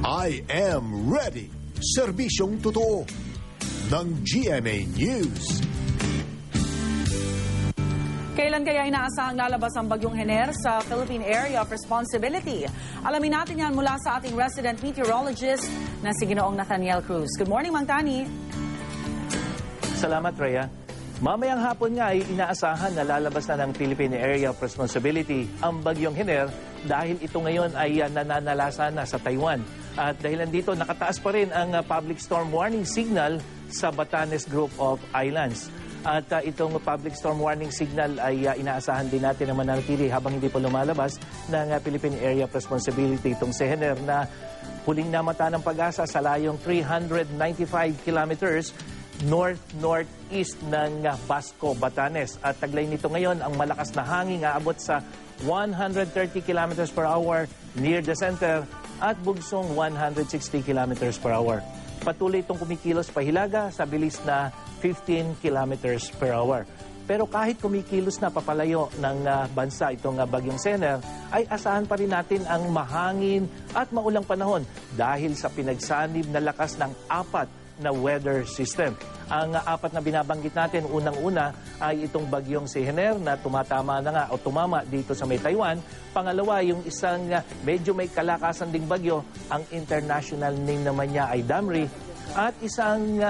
I am ready. Serbisyong totoo ng GMA News. Kailan kaya inaasahang lalabas ang bagyong Hener sa Philippine Area of Responsibility? Alamin natin yan mula sa ating resident meteorologist na si Ginoong Nathaniel Cruz. Good morning, Mang Tani. Salamat, Rhea. Mamayang hapon nga ay inaasahan na lalabas na ng Philippine Area of Responsibility ang bagyong Hener dahil ito ngayon ay nananalasa na sa Taiwan. At dahil nandito, nakataas pa rin ang public storm warning signal sa Batanes Group of Islands. At itong public storm warning signal ay inaasahan din natin na mananatili habang hindi pa lumalabas ng Philippine Area of Responsibility itong si Hener na huling namata ng pag-asa sa layong 395 kilometers north-northeast ng Basco, Batanes. At taglay nito ngayon ang malakas na hangin aabot sa 130 kilometers per hour near the center at bugsong 160 kilometers per hour. Patuloy itong kumikilos pahilaga sa bilis na 15 kilometers per hour. Pero kahit kumikilos na papalayo ng bansa itong bagyong Hener, ay asahan pa rin natin ang mahangin at maulang panahon dahil sa pinagsanib na lakas ng apat na weather system. Ang apat na binabanggit natin, unang-una ay itong bagyong Hener na tumatama na nga o tumama dito sa may Taiwan. Pangalawa, yung isang medyo may kalakasan ding bagyo, ang international name naman niya ay Damri. At isang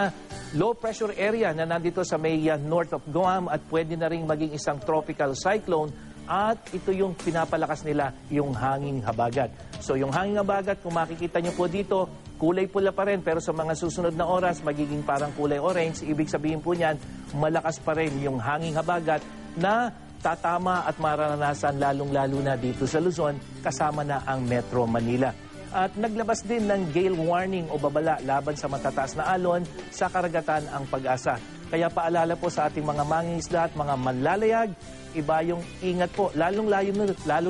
low pressure area na nandito sa may north of Guam at pwede na rin maging isang tropical cyclone. At ito yung pinapalakas nila, yung hanging habagat. So yung hanging habagat, kung makikita nyo po dito, kulay pula pa rin, pero sa mga susunod na oras, magiging parang kulay orange. Ibig sabihin po niyan, malakas pa rin yung hanging habagat na tatama at mararanasan lalong-lalo na dito sa Luzon, kasama na ang Metro Manila. At naglabas din ng gale warning o babala laban sa matataas na alon sa karagatan ang Pag-asa. Kaya paalala po sa ating mga mangingisda at mga manlalayag, iba yung ingat po, lalo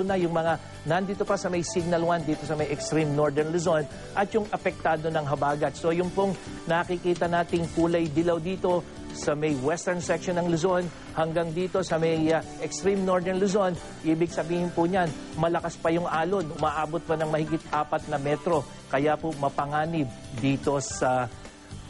na yung mga nandito pa sa may Signal 1, dito sa may extreme northern Luzon at yung apektado ng habagat. So yung pong nakikita nating kulay dilaw dito sa may western section ng Luzon hanggang dito sa may extreme northern Luzon, ibig sabihin po niyan, malakas pa yung alon, umaabot pa ng mahigit 4 na metro. Kaya po mapanganib dito sa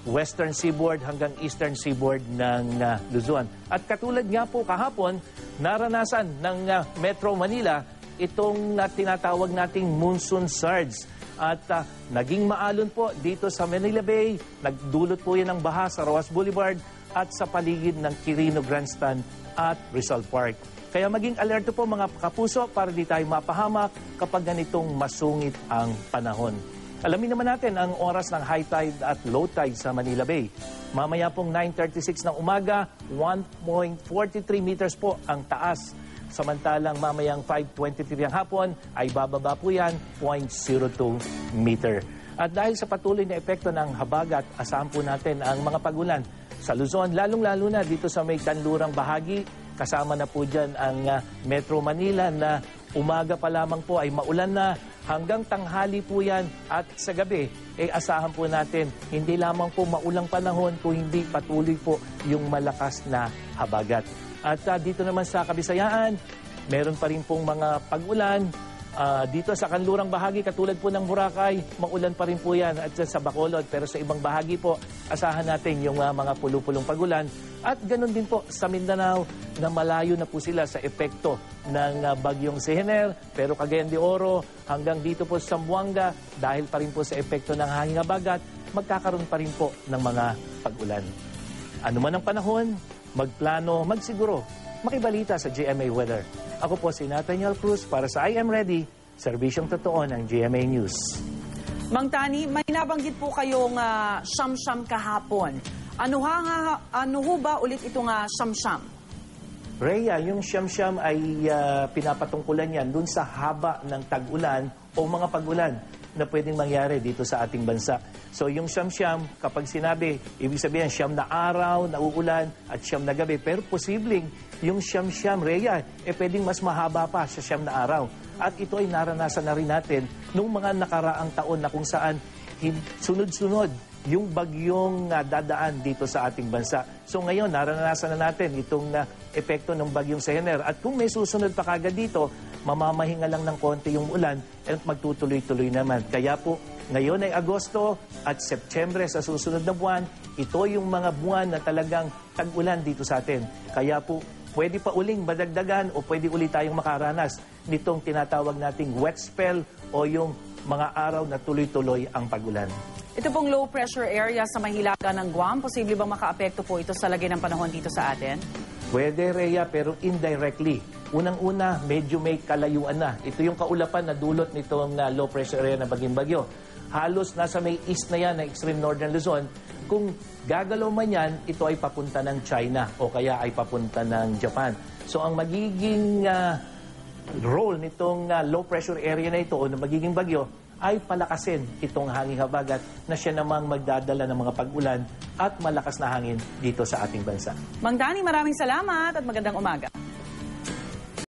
western seaboard hanggang eastern seaboard ng Luzon. At katulad nga po kahapon, naranasan ng Metro Manila itong tinatawag nating monsoon surge. At naging maalon po dito sa Manila Bay, nagdulot po yan ng baha sa Roas Boulevard at sa paligid ng Quirino Grandstand at Rizal Park. Kaya maging alerto po mga kapuso para di tayo mapahamak kapag ganitong masungit ang panahon. Alamin naman natin ang oras ng high tide at low tide sa Manila Bay. Mamaya pong 9:36 ng umaga, 1.43 meters po ang taas. Samantalang mamayang 5:23 ang hapon ay bababa po yan, 0.02 meter. At dahil sa patuloy na epekto ng habagat, asahan po natin ang mga pagulan sa Luzon, lalong-lalo na dito sa may kanlurang bahagi. Kasama na po dyan ang Metro Manila na umaga pa lamang po ay maulan na. Hanggang tanghali po yan at sa gabi, asahan po natin hindi lamang po maulang panahon kung hindi patuloy po yung malakas na habagat. At dito naman sa Kabisayaan, meron pa rin pong mga pag-ulan. Dito sa kanlurang bahagi, katulad po ng Boracay, maulan pa rin po yan at sa Bacolod. Pero sa ibang bahagi po, asahan natin yung mga pulupulong pag-ulan. At ganun din po sa Mindanao na malayo na po sila sa epekto ng bagyong Hener. Pero Cagayan de Oro hanggang dito po sa Zamboanga, dahil pa rin po sa epekto ng hanging habagat, magkakaroon pa rin po ng mga pag-ulan. Ano man ang panahon, magplano, magsiguro, makibalita sa GMA Weather. Ako po si Nathaniel Cruz para sa I Am Ready, serbisyong totoo ng GMA News. Mang Tani, may nabanggit po kayong siyam-siyam kahapon. Ano ho ba ulit itong siyam-siyam? Rhea, yung siyam-siyam ay pinapatungkulan yan dun sa haba ng tag-ulan o mga pag-ulan na pwedeng mangyari dito sa ating bansa. So yung siyam-siyam, kapag sinabi, ibig sabihin siyam na araw, na uulan, at siyam na gabi. Pero posibleng yung siyam-siyam, Rhea, pwedeng mas mahaba pa sa siyam na araw. At ito ay naranasan na rin natin nung mga nakaraang taon na kung saan sunod-sunod yung bagyong dadaan dito sa ating bansa. So ngayon, naranasan na natin itong epekto ng bagyong Hener. At kung may susunod pa kagad dito, mamamahinga lang ng konti yung ulan at magtutuloy-tuloy naman. Kaya po, Ngayon ay Agosto at Setyembre sa susunod na buwan. Ito yung mga buwan na talagang tag-ulan dito sa atin. Kaya po, pwede pa uling madagdagan o pwede ulit tayong makaranas nitong tinatawag nating wet spell o yung mga araw na tuloy-tuloy ang pag-ulan. Ito pong low pressure area sa mahilaga ng Guam, posible bang makaapekto po ito sa lagay ng panahon dito sa atin? Pwede, Rhea, pero indirectly. Unang-una, medyo may kalayuan na. Ito yung kaulapan na dulot nitong low pressure area na baging-bagyo. Halos nasa may east na yan, na extreme northern Luzon. Kung gagalaw man yan, ito ay papunta ng China o kaya ay papunta ng Japan. So ang magiging role nitong low pressure area na ito o na magiging bagyo ay palakasin itong hanging habagat na siya namang magdadala ng mga pag-ulan at malakas na hangin dito sa ating bansa. Mang Danny, maraming salamat at magandang umaga.